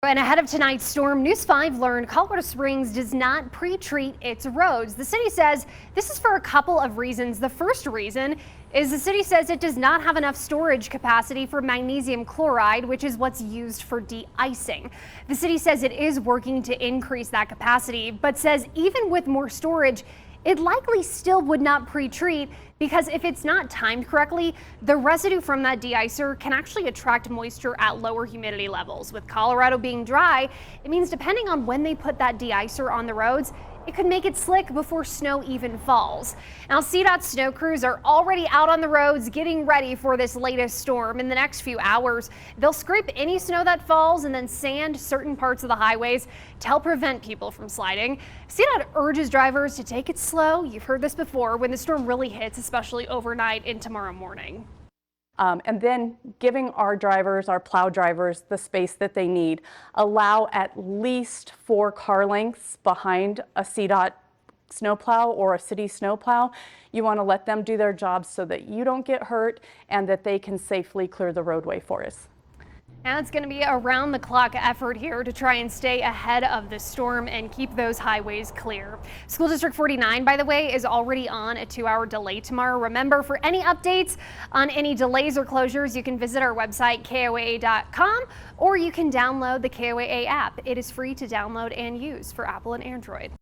And ahead of tonight's storm, News 5 learned Colorado Springs does not pre-treat its roads. The city says this is for a couple of reasons. The first reason is the city says it does not have enough storage capacity for magnesium chloride, which is what's used for de-icing. The city says it is working to increase that capacity, but says even with more storage, it likely still would not pre-treat because if it's not timed correctly, the residue from that de-icer can actually attract moisture at lower humidity levels. With Colorado being dry, it means depending on when they put that de-icer on the roads, it could make it slick before snow even falls. Now, CDOT snow crews are already out on the roads getting ready for this latest storm. In the next few hours, they'll scrape any snow that falls and then sand certain parts of the highways to help prevent people from sliding. CDOT urges drivers to take it slow. You've heard this before when the storm really hits, especially overnight and tomorrow morning. And then giving our drivers, our plow drivers, the space that they need. Allow at least 4 car lengths behind a CDOT snowplow or a city snowplow. You want to let them do their jobs so that you don't get hurt and that they can safely clear the roadway for us. Now it's going to be a round-the-clock effort here to try and stay ahead of the storm and keep those highways clear. School District 49, by the way, is already on a 2-hour delay tomorrow. Remember, for any updates on any delays or closures, you can visit our website, KOAA.com, or you can download the KOAA app. It is free to download and use for Apple and Android.